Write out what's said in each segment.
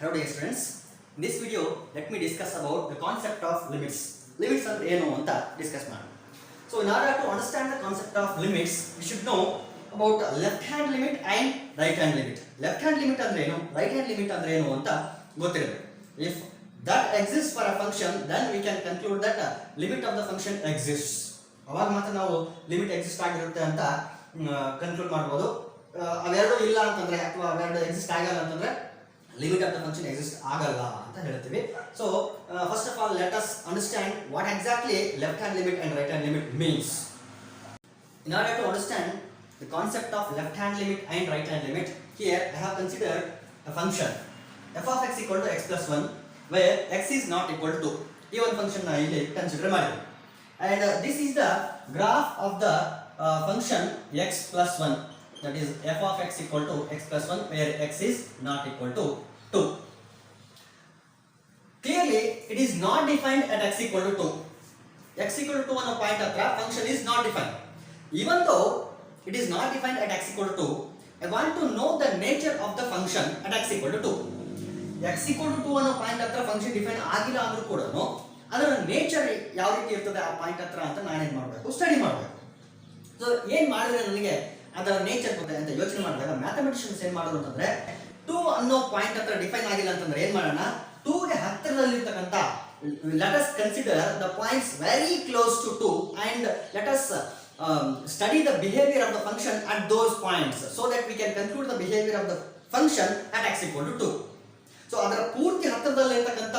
Hello dear students. In this video, let me discuss about the concept of limits. Limits are ಏನು ಅಂತ discuss ಮಾಡೋಣ. So in order to understand the concept of limits, we should know about left hand limit and right hand limit. Left hand limit ಅಂದ್ರೆ ಏನು, right hand limit ಅಂದ್ರೆ ಏನು ಅಂತ ಗೊತ್ತಿರಬೇಕು. If that exists for a function, then we can conclude that limit of the function exists. ಅವಾಗ ಮಾತ್ರ ನಾವು limit exist ಆಗಿರುತ್ತೆ ಅಂತ ಕನ್ಕ್ಲೂಡ್ ಮಾಡಬಹುದು. ಅವೆರಡು ಇಲ್ಲ ಅಂತಂದ್ರೆ ಅಥವಾ ಅವೆರಡು ಎಕ್ಸಿಸ್ಟ್ ಆಗಲ್ಲ ಅಂತಂದ್ರೆ limit of the function exist ಆಗಲ್ಲ ಅಂತ ಹೇಳ್ತೀವಿ. So first of all, let us understand what exactly left hand limit and right hand limit means. In order to understand the concept of left hand limit and right hand limit, here I have considered a function f of x equal to x plus 1 where x is not equal to ಈ ಒಂದು function ನ ಇಲ್ಲಿ consider ಮಾಡಿದ್ವಿ. And this is the graph of the function x plus 1, that is f of x equal to x plus 1 where x is not equal to 2. Clearly it is not defined at x equal to 2. X equal to 2 on a point hatra function is not defined. Even though it is not defined at x equal to 2, I want to know the nature of the function at x equal to 2. x equal to 2 on a point hatra function define ಆಗಿಲ್ಲ ಅಂದ್ರೂ ಕೂಡ ಅದರ nature ಯಾವ ರೀತಿ ಇರ್ತದೆ ಆ point ಹತ್ರ ಅಂತ ನಾನು ಏನು ಮಾಡಬೇಕು, ಸ್ಟಡಿ ಮಾಡಬೇಕು. ಸೊ ಏನು ಮಾಡಿದ್ರೆ ನನಗೆ ಅದರ ನೇಚರ್ ಗೊತ್ತೆ ಅಂತ ಯೋಚನೆ ಮಾಡಿದಾಗ ಮ್ಯಾಥಮೆಟಿಷಿಯನ್ಸ್ ಏನು ಮಾಡೋದು ಅಂತಂದ್ರೆ 2 ಅನ್ನೋ ಪಾಯಿಂಟ್ ಹತ್ರ ಡಿಫೈನ್ ಆಗಿಲ್ಲ ಅಂತಂದ್ರೆ ಏನು ಮಾಡೋಣ, 2 ಗೆ ಹತ್ತಿರದಲ್ಲಿರ್ತಕ್ಕಂಥ let us consider the points very close to 2 and let us study the behavior of the function at those points so that we can conclude the behavior of the function at x equal to 2. So ಅದರ ಪೂರ್ತಿ ಹತ್ತಿರದಲ್ಲಿರ್ತಕ್ಕಂಥ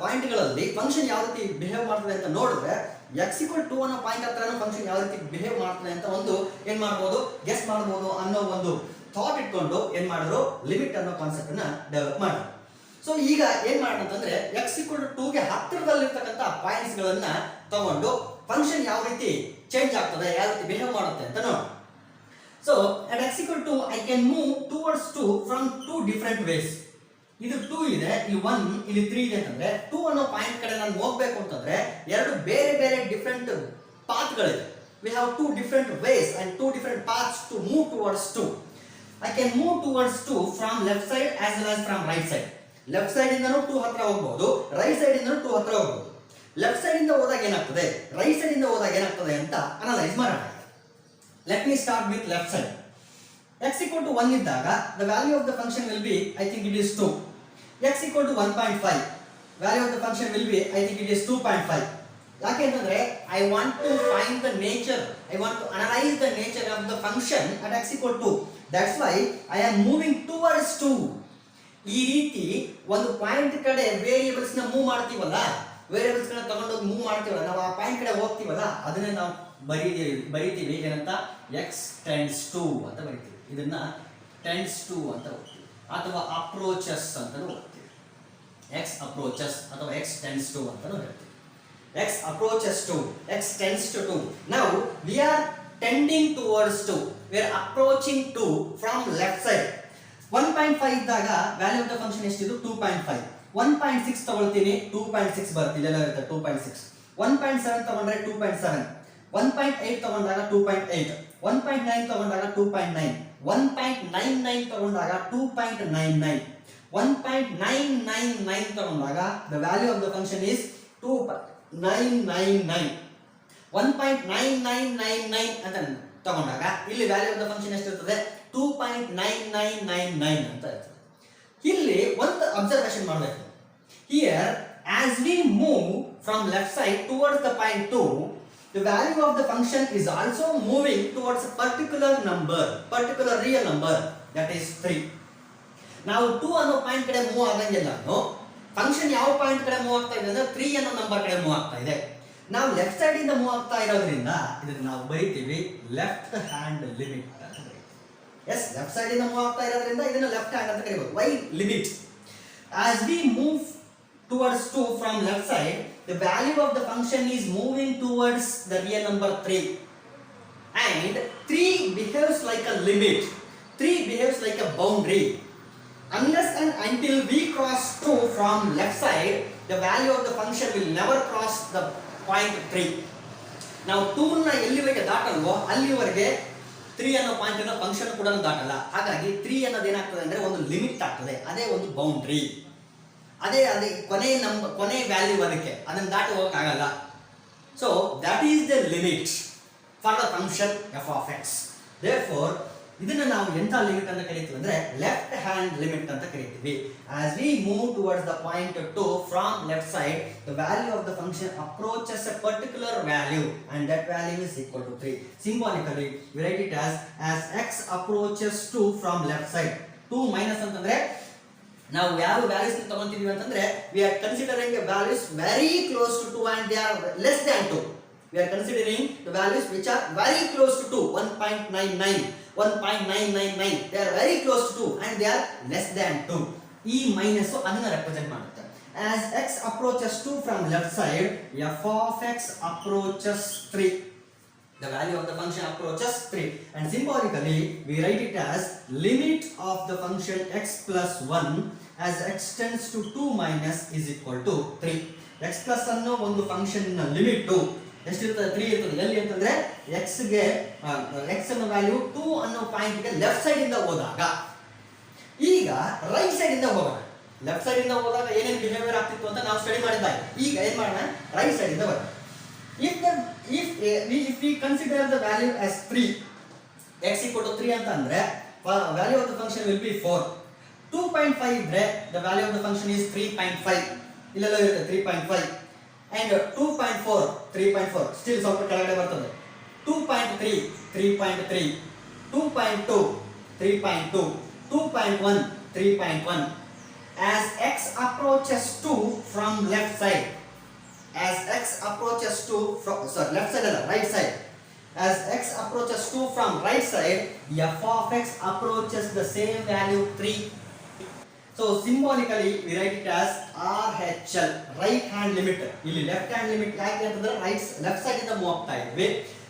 ಪಾಯಿಂಟ್ಗಳಲ್ಲಿ function ಯಾವ ರೀತಿ behave ಮಾಡ್ತದೆ ಅಂತ ನೋಡಿದ್ರೆ x equal to ಅನ್ನೋ point ಹತ್ರನೂ function ಯಾವ ರೀತಿ ಬಿಹೇವ್ ಮಾಡ್ತದೆ ಅಂತ ಒಂದು ಏನ್ ಮಾಡ್ಬೋದು, ಗೆಸ್ ಮಾಡ್ಬೋದು ಅನ್ನೋ ಒಂದು ಥಾಟ್ ಇಟ್ಕೊಂಡು ಏನ್ ಮಾಡಿದ್ರು, ಲಿಮಿಟ್ ಅನ್ನೋ ಕಾನ್ಸೆಪ್ಟ್ ಅನ್ನ ಡೆವಲಪ್ ಮಾಡಿದ್ರು. ಸೊ ಈಗ ಏನ್ ಮಾಡೋಣ ಅಂತಂದ್ರೆ x equal to 2 ಗೆ ಹತ್ತಿರದಲ್ಲಿರ್ತಕ್ಕಂಥ ಪಾಯಿಂಟ್ಸ್ ಗಳನ್ನ ತಗೊಂಡು ಫಂಕ್ಷನ್ ಯಾವ ರೀತಿ ಚೇಂಜ್ ಆಗ್ತದೆ, ಯಾವ ರೀತಿ ಬಿಹೇವ್ ಮಾಡುತ್ತೆ ಅಂತ ನೋಡಿ. So at x equal to I can move towards 2 from two different ways. ಇದು 2 ಇದೆ, ಇಲ್ಲಿ 1, ಇಲ್ಲಿ 3 ಇದೆ ಅಂತಂದ್ರೆ 2 ಅನ್ನೋ ಪಾಯಿಂಟ್ ಕಡೆ ನಾನು ಹೋಗ್ಬೇಕು ಅಂತಂದ್ರೆ ಎರಡು ಬೇರೆ ಬೇರೆ ಡಿಫರೆಂಟ್ ಪಾತ್ ಗಳಿದೆ. We have two different ways and two different paths to move towards 2. I can move towards 2 from left side as well as from right side. Left side ಇಂದನೂ 2 ಹತ್ರ ಹೋಗಬಹುದು, ರೈಟ್ ಸೈಡ್ ಇಂದನೂ 2 ಹತ್ರ ಹೋಗಬಹುದು. Left side ಇಂದ ಹೋದಾಗ ಏನಾಗ್ತದೆ, right side ಇಂದ ಹೋದಾಗ ಏನಾಗ್ತದೆ ಅಂತ ಅನಲೈಸ್ ಮಾಡೋಣ. Let me start with left side. x equal to 1 ಇದ್ದಾಗ the value of the function will be, I think it is 2. x equal to 1.5, value of the function will be, I think it is 2.5. ಯಾಕೆಂತಂದ್ರೆ I want to find the nature, I want to analyze the nature of the function at x equal to 2. That's why I am moving towards 2. ಈ ರೀತಿ ಒಂದು point ಕಡೆ variables ನ move ಮಾಡ್ತೀವಲ್ಲ, variables ಗಳನ್ನ ತಗೊಂಡೋಗಿ move ಮಾಡ್ತೀವಲ್ಲ, ನಾವು ಆ ಪಾಯಿಂಟ್ ಕಡೆ ಹೋಗ್ತೀವಲ್ಲ, ಅದನ್ನೇ ನಾವು ಬರೀತೀವಿ ಏನಂತ, x tends to ಅಂತ ಬರೀತೀವಿ. ಇದನ್ನ tends to ಅಂತ ಓದ್ತೀವಿ ಅಥವಾ approaches ಅಂತ ಓದ್ತೀವಿ. x approaches ಅಥವಾ x tends to ಅಂತ ಹೇಳ್ತೀವಿ. x approaches to, x tends to 2. Now we are tending towards 2. We are approaching 2 from left side. 1.5 ಇದ್ದಾಗ ವ್ಯಾಲ್ಯೂ ಆಫ್ ದ ಫಂಕ್ಷನ್ ಎಷ್ಟಿದು, 2.5. 1.6 ತಗೊಳ್ತೀನಿ, 2.6 ಬರುತ್ತೆ, ಇಲ್ಲೆಲ್ಲ ಇರುತ್ತೆ 2.6. 1.7 ತಗೊಂಡ್ರೆ 2.7. 1.8 ತಗೊಂಡಾಗ 2.8. 1.9 ತಗೊಂಡಾಗ 2.9. 1.99 ತಗೊಂಡಾಗ 2.99. 1.999 ತಗೊಂಡಾಗ the value of the function is 2.999. 1.9999 ಅಂತ ತಗೊಂಡಾಗ ಇಲ್ಲಿ ವ್ಯಾಲ್ಯೂ ಆಫ್ ದ ಫಂಕ್ಷನ್ ಎಷ್ಟಿರ್ತದೆ, 2.9999 ಅಂತ ಇರ್ತದೆ. ಇಲ್ಲಿ ಒಂದು ಅಬ್ಸರ್ವೇಷನ್ ಮಾಡಬೇಕು. Here as we move from left side towards the point 2, the value of the function is also moving towards a particular number, particular real number, that is 3. ನಾವು 2 ಅನ್ನೋ point ಕಡೆ move ಆಗಂಗಿಲ್ಲ, function ಯಾವ point ಕಡೆ move ಆಗ್ತಾ ಇದೆ ಅಂದ್ರೆ 3 ಅನ್ನೋ ನಂಬರ್ ಕಡೆ ಮೂವ್ ಆಗ್ತಾ ಇದೆ. ನಾವು ಲೆಫ್ಟ್ ಸೈಡ್ ಇಂದ ಮೂವ್ ಆಗ್ತಾ ಇರೋದ್ರಿಂದ ಇದನ್ನ ನಾವು ಬರೀತೀವಿ ಲೆಫ್ಟ್ ಹ್ಯಾಂಡ್ ಲಿಮಿಟ್ ಅಂತ ಬರೀತೀವಿ. ಎಸ್, ಲೆಫ್ಟ್ ಸೈಡ್ ಇಂದ ಮೂವ್ ಆಗ್ತಾ ಇರೋದ್ರಿಂದ ಇದನ್ನ ಲೆಫ್ಟ್ ಹ್ಯಾಂಡ್ ಅಂತ ಕರೀಬಹುದು. Why limit? As we move towards 2 from left side, the value of the function is moving towards the real number 3, and 3 behaves like a limit, 3 behaves like a boundary. Unless and until we cross 2 from left side, the value of the function will never cross the point 3. ನಾವು 2 ನ ಎಲ್ಲಿವರೆಗೆ ದಾಟಲ್ವೋ ಅಲ್ಲಿವರೆಗೆ 3 ಅನ್ನೋ point ಅನ್ನು function ಕೂಡ ದಾಟಲ್ಲ. ಹಾಗಾಗಿ 3 ಅನ್ನೋದು ಏನಾಗ್ತದೆ ಅಂದ್ರೆ ಒಂದು ಲಿಮಿಟ್ ಆಗ್ತದೆ, ಅದೇ ಒಂದು ಬೌಂಡ್ರಿ, ಅದೇ ಕೊನೆ ವ್ಯಾಲ್ಯೂ ಅದಕ್ಕೆ, ಅದನ್ನು ದಾಟಿ ಹೋಗಕ್ಕಾಗಲ್ಲ. So that is the limit for the function f of x. Therefore ಇದನ್ನ ನಾವು ಎಂತ ಲಿಮಿಟ್ ಅಂತ ಕರಿತೀವಿ ಅಂದ್ರೆ ಲೆಫ್ಟ್ ಹ್ಯಾಂಡ್ ಲಿಮಿಟ್ ಅಂತ ಕರಿತೀವಿ. As we move towards the point 2 from left side, the value of the function approaches a particular value and that value is equal to 3. Symbolically we write it as x approaches 2 from left side. 2 minus ಅಂತಂದ್ರೆ ನಾವು ಯಾವ values ತಗೊಂತಿದೀವಿ ಅಂತಂದ್ರೆ we are considering values very close to 2 and they are less than 2. We are considering the values which are very close to 2, 1.99, 1.999. They are very close to 2 and they are less than 2. E minus ಅದನ್ನ represent ಮಾಡುತ್ತೆ. As x approaches 2 from left side, f of x approaches 3. The value of the function approaches 3. And symbolically, we write it as limit of the function x plus 1 as x tends to 2 minus is equal to 3. x plus ಅನ್ನೋ ಒಂದು function limit ಎಷ್ಟಿರ್ತದೆ? 3 ಇರ್ತದೆ. ಎಲ್ಲಿ ಅಂತಂದ್ರೆ x ಗೆ x ಅನ್ನೋ value 2 ಅನ್ನೋ point ಗೆ left side ಇಂದ ಹೋದಾಗ, ಈಗ ರೈಟ್ ಸೈಡ್ ಇಂದ ಹೋಗೋಣ. ಲೆಫ್ಟ್ ಸೈಡ್ ಇಂದ ಹೋದಾಗ ಏನೇನು ಬಿಹೇವಿಯರ್ ಆಗ್ತಿತ್ತು ಅಂತ ನಾವು ಸ್ಟಡಿ ಮಾಡಿದಾಗ, ಈಗ ಏನ್ ಮಾಡೋಣ, ರೈಟ್ ಸೈಡ್ ಇಂದ ಬರೋಣ. if we consider the value as 3, x equal to 3 ಅಂತ ಅಂದ್ರೆ value of the function will be 4. 2.5 ಇದ್ರೆ the value of the function is 3.5. ಇಲ್ಲೆಲ್ಲ ಇರುತ್ತೆ 3.5 and 2.4 3.4 ಸ್ಟಿಲ್ ಸ್ವಲ್ಪ ಕೆಳಗಡೆ ಬರ್ತದೆ. 2.3 3.3 2.2 3.2 2.1 3.1. as x approaches 2 from left side, as x approaches 2 from left side ಅಲ್ಲ right side, as x approaches 2 from right side, f of x approaches the same value 3. So symbolically we write it as RHL, right hand limit. ಇಲ್ಲಿ left hand limit ಯಾಕೆ ಅಂತಂದ್ರೆ left side ಇಂದ move ಆಗ್ತಾ ಇದ್ವಿ,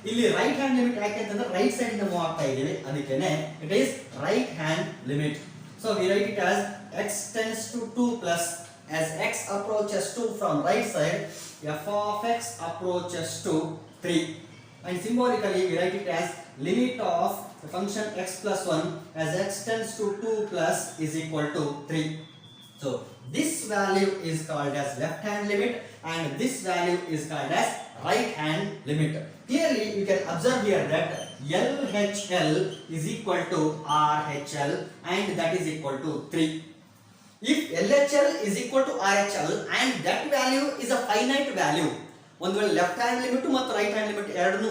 ಇಲ್ಲಿ right hand limit ಯಾಕೆ ಅಂತಂದ್ರೆ right side ಇಂದ ಮೂವ್ ಆಗ್ತಾ ಇದೀವಿ, ಅದಕ್ಕೇನೆ it is right hand limit. So we write it as x tends to 2 plus as x approaches 2 from right side, f of x approaches to 3. And symbolically we write it as limit of the function x plus 1 as x tends to 2 plus is equal to 3. So this value is called as left hand limit and this value is called as right hand limit. Clearly you can observe here that LHL is equal to RHL and that is equal to 3. If LHL is equal to RHL and that value is a finite value, ಒಂದು ವೇಳೆ left hand limit ಮತ್ತು right hand limit ಎರಡನ್ನೂ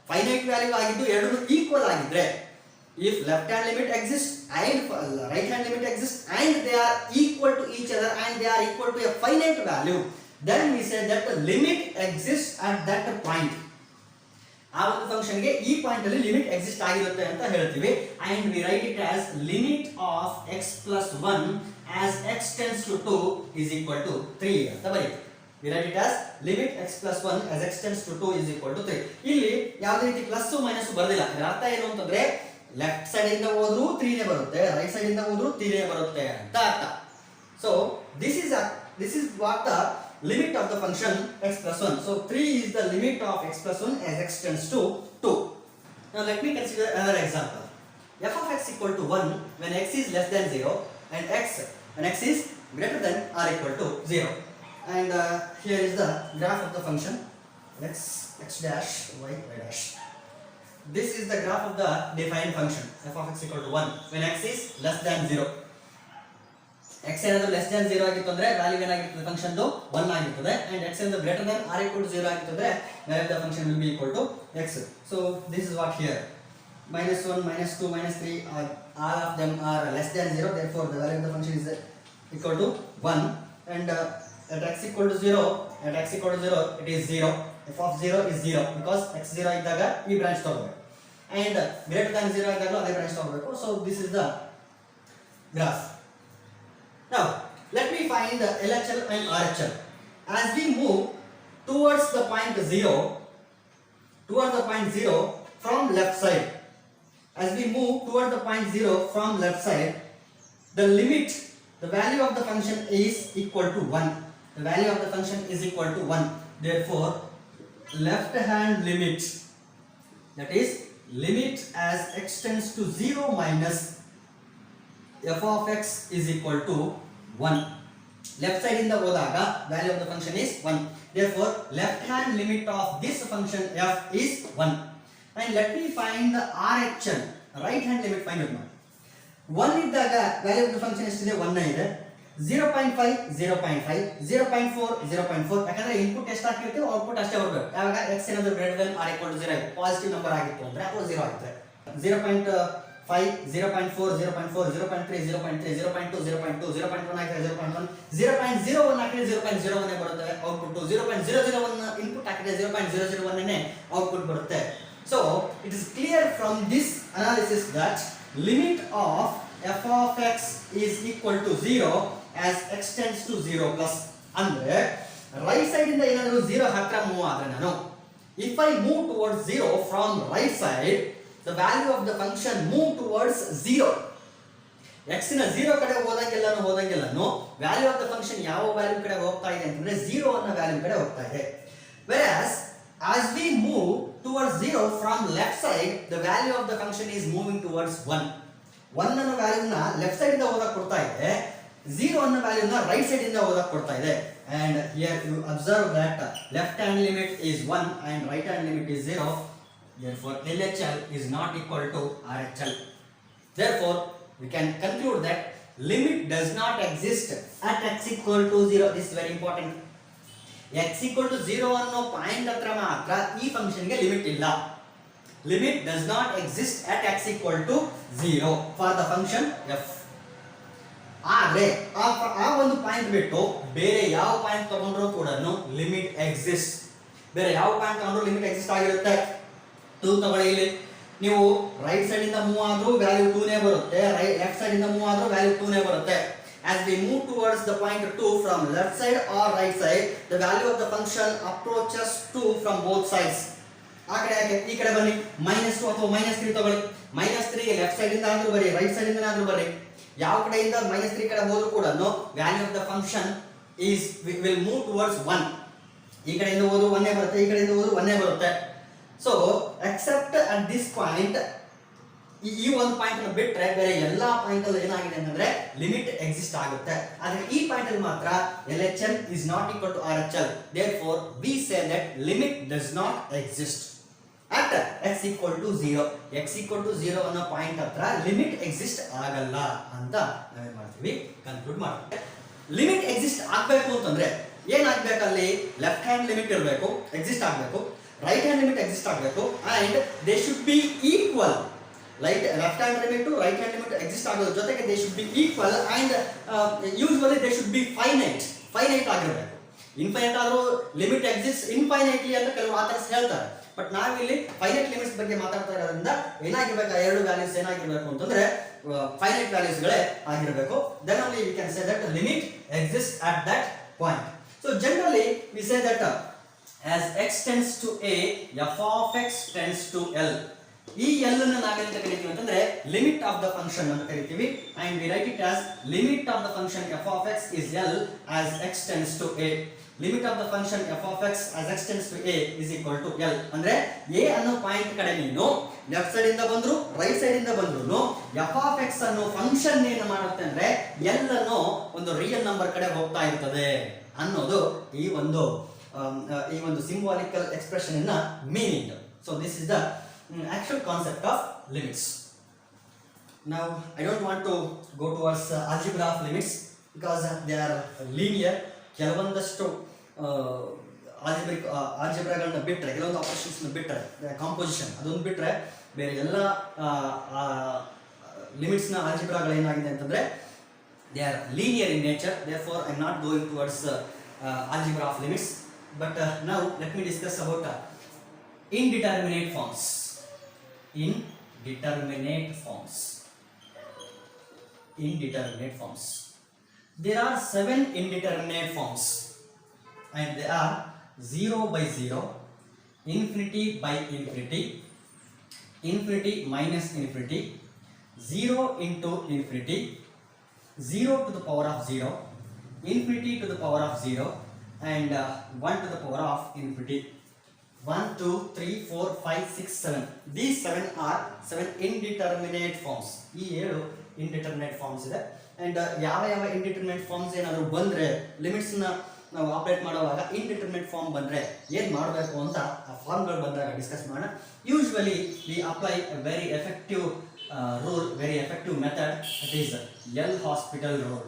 finite value ಆಗಿದ್ದು ಎರಡನ್ನೂ equal ಆಗಿದ್ರೆ, if left hand limit exists and right hand limit exists and they are equal to each other and they are equal to a finite value, then we say that the limit exists at that point. ಆ ಒಂದು function ಗೆ ಈ point ಅಲ್ಲಿ limit exist ಆಗಿರುತ್ತೆ ಅಂತ ಹೇಳ್ತೀವಿ. and we write it as limit of x plus 1 as x tends to 2 is equal to 3 ಅಂತ ಬರೀತೀವಿ. we write it as limit x plus 1 as x tends to 2 is equal to 3. ಇಲ್ಲಿ ಯಾವುದೇ ರೀತಿ plus minus ಬರೋದಿಲ್ಲ. ಇದರ ಅರ್ಥ ಏನು ಅಂತಂದ್ರೆ left side ಇಂದ ಹೋದ್ರೂ 3 ನೇ ಬರುತ್ತೆ, ರೈಟ್ ಸೈಡ್ ಇಂದ ಹೋದ್ರೂ 3 ನೇ ಬರುತ್ತೆ ಅಂತ ಅರ್ಥ. so this is what the limit of the function x plus 1. so 3 is the limit of x plus 1 as x tends to 2. now let me consider another example. f of x equal to 1 when x is less than 0 and when x is greater than or equal to 0. and here is the graph of the function x dash y dash. this is the graph of the defined function f of x equal to 1 when x is less than 0. x ಏನಾದರೂ less than 0 ಆಗಿತ್ತು ಅಂದ್ರೆ value ಏನಾಗಿರ್ತದೆ function 1 ಆಗಿರ್ತದೆ and x ಏನಾದರೂ greater than or equal to 0 ಆಗಿತ್ತು ಅಂದ್ರೆ value of the function will be equal to x. so this is what here -1 -2 -3 all of them are less than 0, therefore the value of the function is equal to 1 and at x equal to 0 it is 0. f of 0 is 0 because x 0 ಇದ್ದಾಗ ಈ branch ತಗೋಬೇಕು and greater than 0 ಇದ್ದಾಗ ಅದೇ branch ತಗೋಬೇಕು. so this is the graph. now let me find the LHL and RHL. as we move towards the point 0 from left side, as we move towards the point 0 from left side, the limit, the value of the function is equal to 1. the value of the function is equal to 1. therefore left hand limit, that is limit as x tends to 0 minus f of x is equal to 1. Left side in the hodaga value of the function is 1. Therefore left hand limit of this function f is 1. And let me find the RHN, right hand limit find out ಮಾಡಿ. 1 ಇದ್ದಾಗ value of the function ಎಷ್ಟಿದೆ 1 ಇದೆ. 0.5 0.5 0.4 0.4 ಯಾಕಂದ್ರೆ input ಎಷ್ಟು ಹಾಕಿರ್ತೀವಿ output ಅಷ್ಟೇ ಬರಬೇಕು. ಯಾವಾಗ x ಏನಾದರೂ greater than or equal to 0 positive number ಆಗಿತ್ತು ಅಂದ್ರೆ ಅದು 0 ಆಗುತ್ತೆ. 0.5 0.4 0.4 0.3 0.3 0.2 0.2 0.1 ಹಾಕಿದ್ರೆ 0.1 0.01 ಹಾಕಿದ್ರೆ 0.01 ಬರುತ್ತೆ ಔಟ್ಪುಟ್. 0.001 ಇನ್ಪುಟ್ ಹಾಕಿದ್ರೆ 0.001 ನೇ ಔಟ್ಪುಟ್ ಬರುತ್ತೆ. So it is clear from this analysis that limit of f of x is equal to 0 as x tends to 0 plus. ಅಂದ್ರೆ ರೈಟ್ ಸೈಡ್ ಇಂದ ಏನಾದರೂ 0 ಹತ್ರ ಮೂವ್ ಆದ್ರೆ ನಾನು if I move towards 0 from right side the value of the function move towards 0. x ನ 0 ಕಡೆ ಹೋದಂಗೆಲ್ಲನೂ value of the function ಯಾವ value ಕಡೆ ಹೋಗ್ತಾ ಇದೆ ಅಂತಂದ್ರೆ 0 ಅನ್ನೋ ವ್ಯಾಲ್ಯೂ ಕಡೆ ಹೋಗ್ತಾ ಇದೆ. Whereas as we move towards 0 from left side the value of the function is moving towards 1. 1 ಅನ್ನೋ ವ್ಯಾಲ್ಯೂನ ಲೆಫ್ಟ್ ಸೈಡ್ ಇಂದ ಹೋಗಕ್ಕೆ ಕೊಡ್ತಾ ಇದೆ, 0 ಅನ್ನೋ ವ್ಯಾಲ್ಯೂನ ರೈಟ್ ಸೈಡ್ ಇಂದ ಹೋಗಕ್ಕೆ ಕೊಡ್ತಾ ಇದೆ. And here you observe that left hand limit is 1 and right hand limit is 0. Therefore LHL is not equal to RHL. Therefore we can conclude that limit does not exist at x equal to 0. This is very important. x equal to 0 ಅನ್ನೋ point ಹತ್ರ ಮಾತ್ರ ಈ function ಗೆ limit ಇಲ್ಲ. Limit does not exist at x equal to 0 for the function f. ಆದ್ರೆ ಆ ಒಂದು point ಬಿಟ್ಟು ಬೇರೆ ಯಾವ ಪಾಯಿಂಟ್ ತಗೊಂಡ್ರೂ ಕೂಡ ಲಿಮಿಟ್ ಎಕ್ಸಿಸ್ಟ್. ಬೇರೆ ಯಾವ ಪಾಯಿಂಟ್ ತಗೊಂಡ್ರೂ ಲಿಮಿಟ್ ಎಕ್ಸಿಸ್ಟ್ ಆಗಿರುತ್ತೆ. 2 ತಗೊಳ್ಳಿ, ಇಲ್ಲಿ ನೀವು ರೈಟ್ ಸೈಡ್ ಇಂದ ಮೂವ್ ಆದ್ರೂ ವ್ಯಾಲ್ಯೂ 2 ನೇ ಬರುತ್ತೆ, ಲೆಫ್ಟ್ ಸೈಡ್ ಇಂದ ಮೂವ್ ಆದ್ರೂ ವ್ಯಾಲ್ಯೂ 2 ನೇ ಬರುತ್ತೆ. As we move towards the point 2 from left side or right side, the value of the function approaches 2 from both sides. ಆ ಕಡೆ ಯಾಕೆ ಈ ಕಡೆ ಬನ್ನಿ, -2 ಅಥವಾ -3 ತಗೊಳ್ಳಿ. -3 ಲೆಫ್ಟ್ ಸೈಡ್ ಇಂದ ಆದ್ರೂ ಬರಿ, ರೈಟ್ ಸೈಡ್ ಇಂದ ಆದ್ರೂ ಬರಿ, ಯಾವ ಕಡೆಯಿಂದ -3 ಕಡೆ ಹೋದ್ರೂ ಕೂಡ value of the function is will move towards 1. ಈ ಕಡೆಯಿಂದ ಹೋದ್ರು 1 ಬರುತ್ತೆ, ಈ ಕಡೆಯಿಂದ ಹೋದ್ರು 1 ಬರುತ್ತೆ. So except at this point, ಈ ಒಂದು ಪಾಯಿಂಟ್ ಅನ್ನು ಬಿಟ್ರೆ ಬೇರೆ ಎಲ್ಲಾ ಪಾಯಿಂಟ್ ಅಲ್ಲಿ ಏನಾಗಿದೆ ಅಂತಂದ್ರೆ ಲಿಮಿಟ್ ಎಕ್ಸಿಸ್ಟ್ ಆಗುತ್ತೆ. ಆದ್ರೆ ಈ ಪಾಯಿಂಟ್ ಅಲ್ಲಿ ಮಾತ್ರ LHL is not equal to RHL. Therefore we say that limit does not exist at x equal to 0. x equal to 0 ಅನ್ನೋ ಪಾಯಿಂಟ್ ಹತ್ರ ಲಿಮಿಟ್ ಎಕ್ಸಿಸ್ಟ್ ಆಗಲ್ಲ ಅಂತ ನಾವೇನ್ ಮಾಡ್ತೀವಿ, ಕನ್ಕ್ಲೂಡ್ ಮಾಡ್ತೀವಿ. ಲಿಮಿಟ್ ಎಕ್ಸಿಸ್ಟ್ ಆಗಬೇಕು ಅಂತಂದ್ರೆ ಏನಾಗಬೇಕಲ್ಲಿ, ಲೆಫ್ಟ್ ಹ್ಯಾಂಡ್ ಲಿಮಿಟ್ ಇರಬೇಕು, ಎಕ್ಸಿಸ್ಟ್ ಆಗಬೇಕು, ರೈಟ್ ಹ್ಯಾಂಡ್ ಲಿಮಿಟ್ ಎಕ್ಸಿಸ್ಟ್ ಆಗಬೇಕು, and they should be equal. Left hand limit right hand limit exist ಆಗೋದ್ರ ಜೊತೆಗೆ they should be equal and usually they should be finite ಆಗಿರಬೇಕು. Infinite ಆದ್ರೂ limit exist infinitely ಅಂತ ಕೆಲವರು author's ಹೇಳ್ತಾರೆ. But ನಾವಿಲ್ಲಿ finite limits ಬಗ್ಗೆ ಮಾತಾಡ್ತಾ ಇರೋದ್ರಿಂದ ಏನಾಗಿರ್ಬೇಕು, ಎರಡು ವ್ಯಾಲ್ಯೂಸ್ ಏನಾಗಿರ್ಬೇಕು ಅಂತಂದ್ರೆ ಫೈನೈಟ್ ವ್ಯಾಲ್ಯೂಸ್ ಗಳೇ ಆಗಿರಬೇಕು. Then only we can say that limit exist at that point. So generally we say that as x tends to a, f of x tends to l. ಈ l ಅನ್ನು ನಾವೆಂತ ಕರಿತೀವಿ ಅಂತಂದ್ರೆ limit of the function ಅಂತ ಕರಿತೀವಿ. and we write it as limit of the function f of x is l as x tends to a. limit of the function f of x as x tends to a is equal to l. ಅಂದ್ರೆ a ಅನ್ನೋ point ಕಡೆ ನೀನು left side ಇಂದ ಬಂದ್ರು right side ಇಂದ ಬಂದ್ರು f of x ಅನ್ನೋ function ಏನು ಮಾಡುತ್ತೆ ಅಂದ್ರೆ l ಅನ್ನೋ ಒಂದು ರಿಯಲ್ ನಂಬರ್ ಕಡೆ ಹೋಗ್ತಾ ಇರ್ತದೆ ಅನ್ನೋದು ಈ ಒಂದು symbolical expression in the meaning. So this is the actual concept of limits. Now I don't want to go towards algebra of limits because they are linear. ಕೆಲವೊಂದಷ್ಟು ಆಲ್ಜಿಬ್ರಾಗಳನ್ನ ಬಿಟ್ಟರೆ, ಕೆಲವೊಂದು ಆಪರೇಷನ್ಸ್ ಬಿಟ್ಟರೆ, ಕಾಂಪೋಸಿಷನ್ ಅದೊಂದು ಬಿಟ್ಟರೆ ಬೇರೆ ಎಲ್ಲ ಲಿಮಿಟ್ಸ್ನ ಆಲ್ಜಿಬ್ರಾಗಳು ಏನಾಗಿದೆ ಅಂತಂದ್ರೆ they are linear in nature. Therefore I am not going towards algebra of limits. But now let me discuss about indeterminate forms. Indeterminate forms. There are 7 indeterminate forms, and they are 0 by 0, infinity by infinity, infinity minus infinity, 0 into infinity, 0 to the power of 0, infinity to the power of 0, and 1 to the power of infinity. 1, 2, 3, 4, 5, 6, 7. These 7 are 7 indeterminate forms. ಈ 7 indeterminate forms ಇದೆ. And ಯಾವ indeterminate forms ಏನಾದರೂ ಬಂದ್ರೆ limits ನ ನಾವು operate ಮಾಡುವಾಗ indeterminate form ಬಂದ್ರೆ ಏನು ಮಾಡಬೇಕು ಅಂತ ಆ ಫಾರ್ಮ್ಗಳು ಬಂದಾಗ ಡಿಸ್ಕಸ್ ಮಾಡೋಣ. Usually we apply a very effective rule, very effective method. It is L'Hospital rule.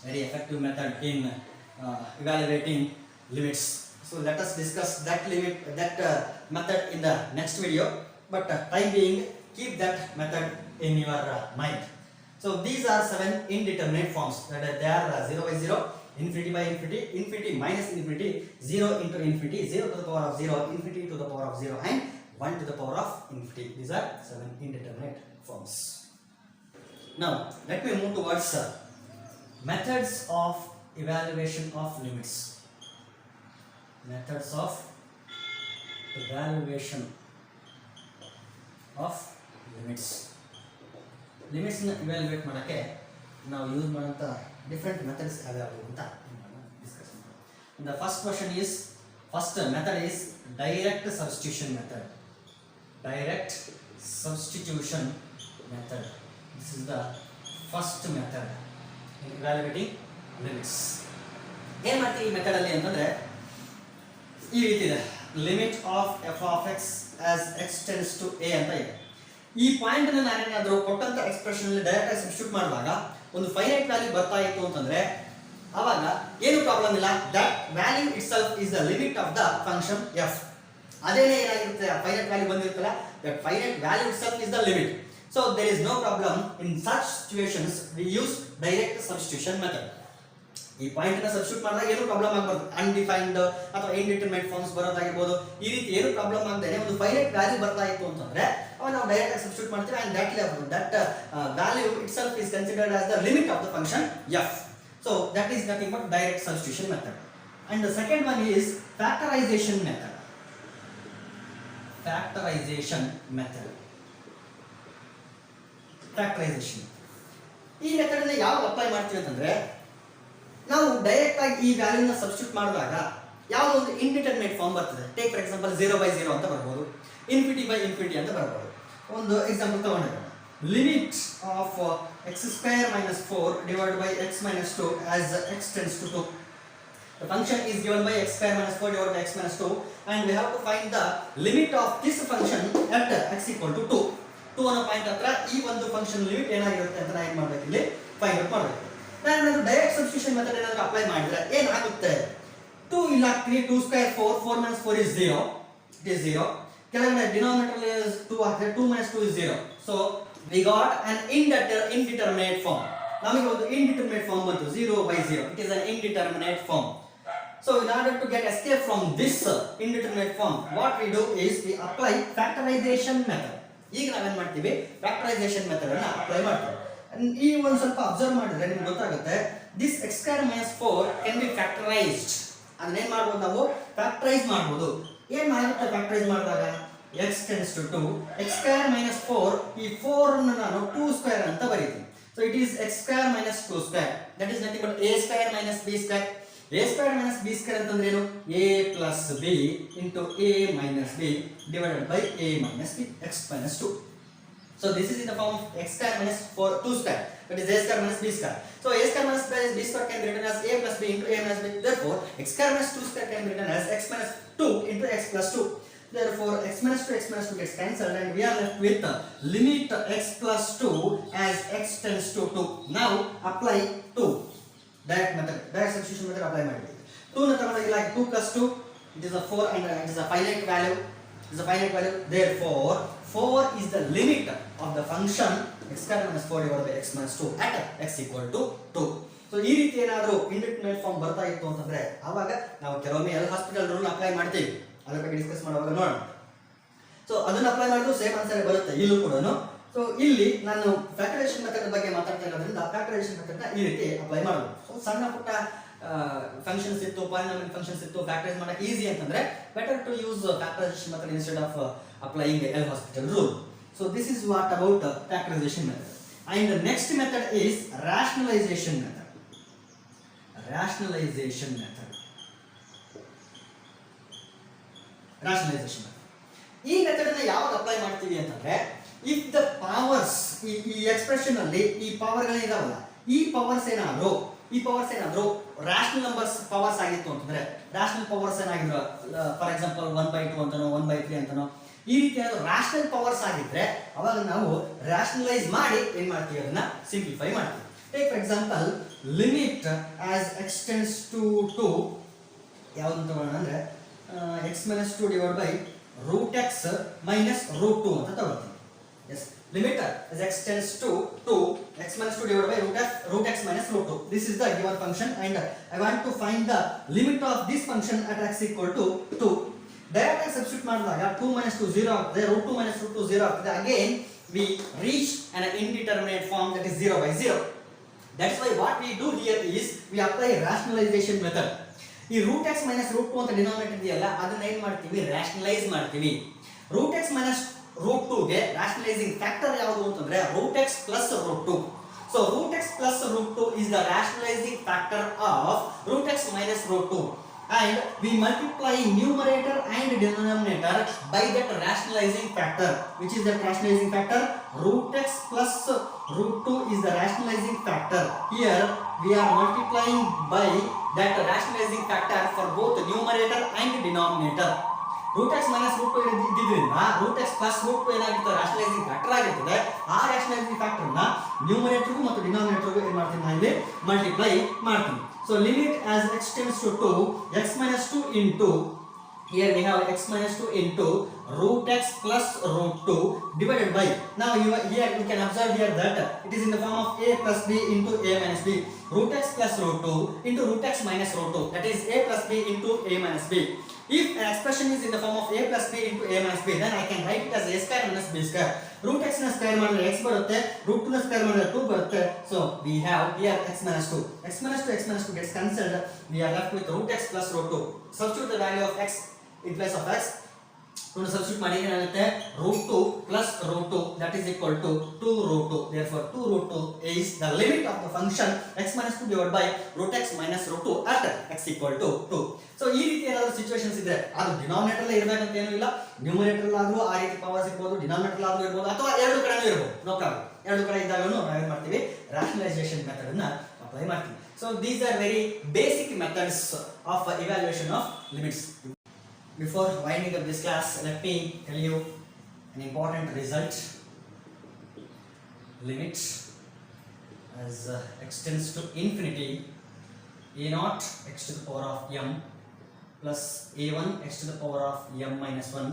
Very effective method in evaluating limits. So let us discuss that method in the next video. But time being, keep that method in your mind. So these are 7 indeterminate forms. That they are 0 by 0, infinity by infinity, infinity minus infinity, 0 into infinity, 0 to the power of 0, infinity to the power of 0, and 1 to the power of infinity. These are 7 indeterminate forms. Now let me move towards methods of evaluation of limits. Methods of evaluation of limits. Limits na evaluate ಮಾಡಕ್ಕೆ ನಾವು use ಮಾಡುವಂತ different methods ಯಾವ್ಯಾವು ಅಂತ discuss ಮಾಡೋಣ. The first method is direct substitution method. Direct substitution method. This is the first method in evaluating limits. ಏನು ಮಾಡ್ತೀವಿ ಈ method ಅಲ್ಲಿ ಅಂತಂದ್ರೆ ಈ ರೀತಿ ಇದೆ. Limit of f of x as x tends to a ಅಂತ ಇದೆ. ಈ ಪಾಯಿಂಟ್ ಅನ್ನು ನಾನೇನಾದರೂ ಕೊಟ್ಟಂತ ಎಕ್ಸ್ಪ್ರೆಷನ್ ಅಲ್ಲಿ ಡೈರೆಕ್ಟ್ ಆಗಿ ಸಬ್ಸ್ಟಿಟ್ಯೂಟ್ ಮಾಡುವಾಗ ಒಂದು ಫೈನೈಟ್ ವ್ಯಾಲ್ಯೂ ಬರ್ತಾ ಇತ್ತು ಅಂತಂದ್ರೆ ಅವಾಗ ಏನು ಪ್ರಾಬ್ಲಮ್ ಇಲ್ಲ. That value itself is the limit of the function f. ಅದೇನೇ ಏನಾಗಿರುತ್ತೆ ಫೈನೈಟ್ ವ್ಯಾಲ್ಯೂ ಬಂದಿರುತ್ತಲ್ಲ, that finite value itself is the limit. So there is no problem in such situations. We use direct substitution method. ಈ point ನ substitute ಮಾಡಿದಾಗ ಏನು problem ಆಗಬಾರ್ದು. Undefined ಅಥವಾ indeterminate forms ಬರೋದಾಗಿರ್ಬೋದು, ಈ ರೀತಿ ಏನು ಪ್ರಾಬ್ಲಮ್ ಆಗದೆ ಒಂದು ಫೈನೈಟ್ ವ್ಯಾಲ್ಯೂ ಬರ್ತಾ ಇತ್ತು ಅಂತಂದ್ರೆ ಅವಾಗ ನಾವು ಡೈರೆಕ್ಟ್ ಆಗಿ ಸಬ್ಸ್ಟಿಟ್ಯೂಟ್ ಮಾಡ್ತೀವಿ. And that value itself is considered as the limit of the function F. So that is nothing but direct substitution method. And the second one is factorisation method. Factorisation method. Factorisation ಈ method ಅನ್ನು ಯಾವಾಗ apply ಮಾಡ್ತೀವಿ ಅಂತಂದ್ರೆ ನಾವು direct ಆಗಿ ಈ ವ್ಯಾಲ್ಯೂನ substitute ಮಾಡಿದಾಗ ಯಾವುದೋ ಒಂದು ಇಂಡಿಟರ್ಮಿನೇಟ್ ಫಾರ್ಮ್ ಬರ್ತದೆ. ಟೇಕ್ ಫಾರ್ ಎಕ್ಸಾಂಪಲ್ 0 by 0 ಅಂತ ಬರ್ಬೋದು, ಇನ್ಫಿನಿಟಿ ಬೈ ಇನ್ಫಿನಿಟಿ ಅಂತ ಬರ್ಬೋದು. ಒಂದು ಎಕ್ಸಾಂಪಲ್ ತಗೊಂಡಿರೋಣ. Limit of x square minus 4 divided by x minus 2 as x tends to 2. The function is given by x square minus 4 divided by x minus 2 and we have to find the limit of this function at x equal to 2. 2 ಅನ್ನೋ point ಹತ್ರ ಈ ಒಂದು function limit ಏನಾಗಿರುತ್ತೆ ಅಂತ ನಾನು ಏನು ಮಾಡಬೇಕು, ಇಲ್ಲಿ ಫೈಂಡ್ ಔಟ್ ಮಾಡಬೇಕು. ನಾನು ಡೈರೆಕ್ಟ್ ಸಬ್ಸ್ಟಿಟ್ಯೂಷನ್ ಮೆಥಡ್ ಏನಾದರೂ ಅಪ್ಲೈ ಮಾಡಿದ್ರೆ ಏನಾಗುತ್ತೆ, 2 ಇಲ್ಲಿ ಹಾಕ್ತೀನಿ, 2 square 4, 4 minus 4 is 0, it is 0. ಕೆಳಗಡೆ ಡಿನಾಮಿನೇಟರ್ is 2 ಹಾಕಿದ್ರೆ 2 minus 2 is 0. So we got an indeterminate form. ನಮಗೆ ಒಂದು indeterminate form ಬಂತು 0 by 0. It is an indeterminate form. So in order to get escape from this indeterminate form, what we do is we apply factorization method. ಈಗ ನಾವೇನ್ ಮಾಡ್ತೀವಿ, factorisation method ಅನ್ನು apply ಮಾಡ್ತೀವಿ. ಈ ಒಂದು ಸ್ವಲ್ಪ ಅಬ್ಸರ್ವ್ ಮಾಡಿದ್ರೆ ನಿಮ್ಗೆ ಗೊತ್ತಾಗುತ್ತೆ, this x square minus 4 can be factorized. ಅದನ್ನೇನ್ ಮಾಡ್ಬೋದು, ನಾವು ಫ್ಯಾಕ್ಟರೈಸ್ ಮಾಡ್ಬೋದು. ಏನ್ ಮಾಡುತ್ತೆ ಫ್ಯಾಕ್ಟರೈಸ್ ಮಾಡಿದಾಗ, x tends to 2, x square minus 4, ಈ 4 ಅನ್ನು ನಾನು 2 square ಅಂತ ಬರೀತೀನಿ. So it is x square minus 2 square, that is nothing but a square minus b square. a square minus b square ಅಂತಂದ್ರೆ ಏನು, a plus b into a minus b divided by a minus b, x minus 2. So this is in the form of x square minus 4 2 square, that is a square minus b square. So a square minus b square can be written as a plus b into a minus b. Therefore x square minus 2 square can be written as x minus 2 into x plus 2. Therefore x minus 2 gets cancelled and we are left with limit x plus 2 as x tends to 2. Now apply 2. Direct substitution method apply ಮಾಡಿ. 2 ನ ತಗೊಂಡಾಗ like 2 plus 2, it is a 4 and it is a finite value. It is a finite value. Therefore 4 is the limit of the function x square minus 4 divided by x minus 2 at x equal to 2. So ಈ ರೀತಿ ಏನಾದರೂ indeterminate form ಬರ್ತಾ ಇತ್ತು ಅಂತಂದ್ರೆ ಆವಾಗ ನಾವು ಕೆಲವೊಮ್ಮೆ L'Hospital rule apply ಮಾಡ್ತೀವಿ. ಅದರ ಬಗ್ಗೆ ಡಿಸ್ಕಸ್ ಮಾಡುವಾಗ ನೋಡೋಣ. ಸೊ ಅದನ್ನ ಅಪ್ಲೈ ಮಾಡಿದ್ರು ಸೇಮ್ ಆನ್ಸರ್ ಬರುತ್ತೆ ಇಲ್ಲೂ ಕೂಡ. ಸೊ ಇಲ್ಲಿ ನಾನು ಫ್ಯಾಕ್ಟರೈಸೇಷನ್ ಮೆಥಡ್ ಬಗ್ಗೆ ಮಾತಾಡ್ತಾ ಇರೋದ್ರಿಂದ ಫ್ಯಾಕ್ಟರೈಸೇಷನ್ ಮೆಥಡ್ ನ ಈ ರೀತಿ ಅಪ್ಲೈ ಮಾಡೋದು. ಸೊ ಸಣ್ಣ ಪುಟ್ಟ ಫಂಕ್ಷನ್ಸ್ ಇತ್ತು, ಪಾಲಿನಾಮಿಯಲ್ ಫಂಕ್ಷನ್ಸ್ ಇತ್ತು, ಫ್ಯಾಕ್ಟರೈಸ್ ಮಾಡಕ್ಕೆ ಈಸಿ ಅಂತಂದ್ರೆ better to use factorization method instead of applying L'Hospital rule. So this is what about factorization method. And the next method is rationalization method. Rationalization method. Rationalisation. ಈ method ಅನ್ನು ಯಾವಾಗ apply ಮಾಡ್ತೀವಿ ಅಂತಂದ್ರೆ, if the powers ಈ expression ಅಲ್ಲಿ ಈ power ಇದಾವಲ್ಲ, ಈ ಪವರ್ಸ್ ಏನಾದ್ರು ರಾಷನಲ್ ನಂಬರ್ಸ್ ಪವರ್ಸ್ ಆಗಿತ್ತು ಅಂತಂದ್ರೆ, ರಾಷನಲ್ ಪವರ್ಸ್ ಏನಾಗಿದ್ರು ಫಾರ್ ಎಕ್ಸಾಂಪಲ್ 1/2 ಅಂತಾನೋ 1/3 ಅಂತಾನೋ ಈ ರೀತಿ ಏನಾದ್ರು ರಾಷನಲ್ ಪವರ್ಸ್ ಆಗಿದ್ರೆ ಅವಾಗ ನಾವು ರಾಷನಲೈಸ್ ಮಾಡಿ ಏನ್ ಮಾಡ್ತೀವಿ, ಅದನ್ನ ಸಿಂಪ್ಲಿಫೈ ಮಾಡ್ತೀವಿ. Take for example limit as x tends to 2 ಯಾವುದು ತಗೊಳ್ಳೋಣ ಅಂದ್ರೆ x - 2 divide by √x minus √2 ಅಂತ ತಗೊಳ್ತೀವಿ. Yes, limit as x tends to 2, x minus 2 divided by √x minus √2. This is the given function and I want to find the limit of this function at x equal to 2. Direct ಆಗಿ substitute ಮಾಡಿದಾಗ 2 minus 2 0 ಆಗ್ತದೆ, √2 minus √2 0 ಆಗ್ತದೆ. Again we reach an indeterminate form, that is 0 by 0. That's why what we do here is we apply rationalization method. ಈ √x minus √2 ಅಂತ denominator ಇದೆಯಲ್ಲ, ಅದನ್ನ ಏನು ಮಾಡ್ತೀವಿ, ರಾಷನಲೈಸ್ ಮಾಡ್ತೀವಿ. √x minus √2 ಗೆ ರಾಷನಲೈಸಿಂಗ್ ಫ್ಯಾಕ್ಟರ್ ಯಾವುದು ಅಂತಂದ್ರೆ √x plus √2. So √x plus √2 is the rationalizing factor of √x minus √2, and we multiply numerator and denominator by that rationalizing factor. Which is that rationalizing factor? √x plus √2 is the rationalizing factor. Here we are multiplying by that rationalizing factor for both numerator and denominator. √x minus √2 ಇದ್ದಿದ್ರಿಂದ √x plus √2 ಏನಾಗಿರ್ತದೆ, rationalising factor ಆಗಿರ್ತದೆ. ಆ rationalising factor ನ ನ್ಯೂಮರೇಟರ್ಗೂ ಮತ್ತು ಡಿನಾಮಿನೇಟರ್ಗೂ ಏನು ಮಾಡ್ತೀನಿ, ನಾನು ಇಲ್ಲಿ ಮಲ್ಟಿಪ್ಲೈ ಮಾಡ್ತೀನಿ. So limit as x tends to 2, x minus 2 into, here we have x minus 2 into √x plus √2 divided by, now here you can observe here that it is in the form of a plus b into a minus b. √x plus √2 into √x minus √2, that is a plus b into a minus b. If an expression is in the form of a plus b into a minus b, then I can write it as a square minus b square. √x ನ square ಮಾಡಿದ್ರೆ x ಬರುತ್ತೆ, √2 ನ square ಮಾಡಿದ್ರೆ 2 ಬರುತ್ತೆ. So we have here x minus 2. x minus 2 gets cancelled. We are left with √x plus √2. Substitute the value of x in place of x. ಒಂದು substitute ಮಾಡಿ ಏನಾಗುತ್ತೆ, √2 plus √2, that is equal to 2 √2. Therefore 2 √2 is the limit of the function x minus 2 divided by √x minus √2 at x equal to 2. So ಈ ರೀತಿ ಏನಾದರೂ situations ಇದ್ರೆ, ಅದು denominator ಅಲ್ಲೇ ಇರಬೇಕಂತ ಏನೂ ಇಲ್ಲ, ನ್ಯೂಮರೇಟರ್ ಆದ್ರೂ ಆ ರೀತಿ ಪವರ್ಸ್ ಇರ್ಬೋದು, ಡಿನಾಮಿನೇಟರ್ ಆದ್ರೂ ಇರ್ಬೋದು, ಅಥವಾ ಎರಡು ಕಡೆನೂ ಇರ್ಬೋದು, ನೋ ಪ್ರಾಬ್ಲಮ್. ಎರಡು ಕಡೆ ಇದ್ದಾಗಲೂ ನಾವು ಏನು ಮಾಡ್ತೀವಿ, ರಾಷನಲೈಸೇಷನ್ ಮೆಥಡ್ ಅನ್ನ ಅಪ್ಲೈ ಮಾಡ್ತೀವಿ. So these are very basic methods of evaluation of limits. Before winding up this class, let me tell you an important result. Limit as x tends to infinity, a0 x to the power of m plus a1 x to the power of m minus 1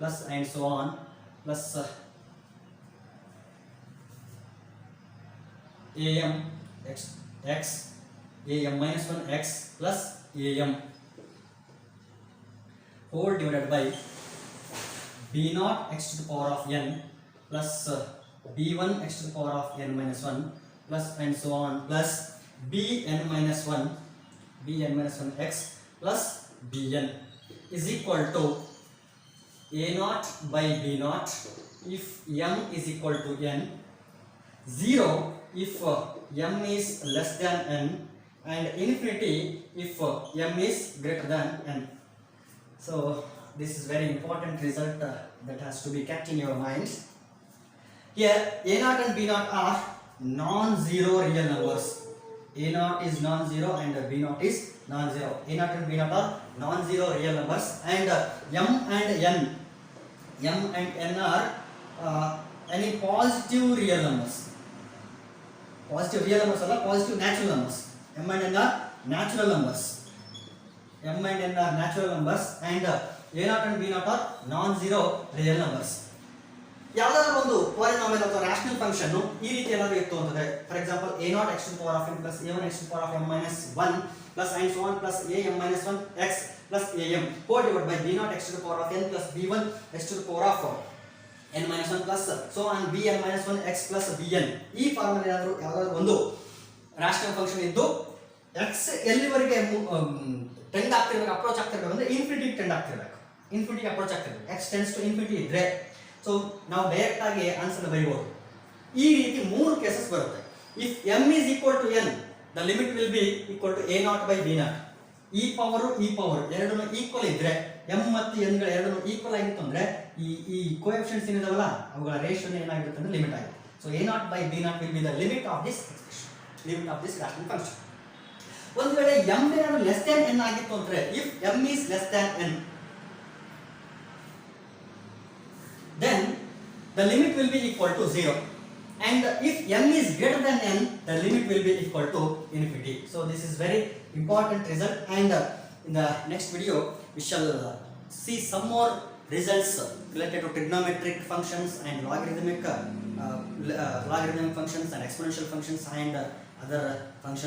plus and so on plus am x am minus 1 x plus am whole divided by b0 x to the power of n plus b1 x to the power of n minus 1 plus and so on plus bn minus 1 x plus bn is equal to a0 by b0 if m is equal to n, 0 if m is less than n, and infinity if m is greater than n. So this is very important result that has to be kept in your mind. Here a0 and b0 are non-zero real numbers. a0 is non-zero and b0 is non-zero. a0 and b0 are non-zero real numbers, and m and n are any positive real numbers. Positive real numbers are positive natural numbers. m and n are natural numbers. m and n are natural numbers, and a0 and b0 are non-zero real numbers. ಯಾವುದಾದ್ರೂ ಒಂದು polynomial ಅಥವಾ rational function ಈ ರೀತಿ ಏನಾದರೂ ಇತ್ತು ಅಂತಂದ್ರೆ, for example a0 x to the power of n plus a1 x to the power of m minus 1 plus and so on plus am minus 1 x plus am whole divided by b0 x to the power of n plus b1 x to the power of n minus 1 plus so on bn minus 1 x plus bn. ಈ ಫಾರ್ಮಲ್ಲಿ ಏನಾದರೂ ಯಾವುದಾದ್ರೂ ಒಂದು rational function ಇದ್ದು x ಎಲ್ಲಿವರೆಗೆ tend ಆಗ್ತಿರ್ಬೇಕು, approach ಆಗ್ತಿರ್ಬೇಕು ಅಂದ್ರೆ ಇನ್ಫಿನಿಟಿ ಟೆಂಡ್ ಆಗ್ತಿರ್ಬೇಕು, ಇನ್ಫಿನಿಟಿ ಅಪ್ರೋಚ್ ಆಗ್ತಿರ್ಬೇಕು. x tends to infinity ಇದ್ರೆ ಸೊ ನಾವು ಡೈರೆಕ್ಟ್ ಆಗಿ ಆನ್ಸರ್ ಬರೀಬಹುದು. ಈ ರೀತಿ ಮೂರು ಕೇಸಸ್ ಬರುತ್ತೆ. If m is equal to n, the limit will be equal to a0 by b0. ಈ ಪವರ್ ಎರಡನ್ನೂ ಈಕ್ವಲ್ ಇದ್ರೆ m ಮತ್ತು n ಗಳು ಎರಡೂ ಈಕ್ವಲ್ ಆಗಿತ್ತು ಅಂದ್ರೆ ಈ ಕೋಎಫಿಷಿಯಂಟ್ಸ್ ಏನಿದಾವಲ್ಲ ಅವುಗಳ ರೇಷಿಯೋ ಏನಾಗಿರುತ್ತೆ ಅಂದ್ರೆ ಲಿಮಿಟ್ ಆಗುತ್ತೆ. So a naught by b naught will be the limit of this expression, limit of this rational function. ಒಂದು ವೇಳೆ m ಏನಾದರೂ ಲೆಸ್ ದೆನ್ n ಆಗಿತ್ತು ಅಂದ್ರೆ if m is less than n, then the limit will be equal to 0, and if m is greater than n, the limit will be equal to infinity. So this is very important result, and in the next video we shall see some more results related to trigonometric functions and logarithmic functions and exponential functions and other functions.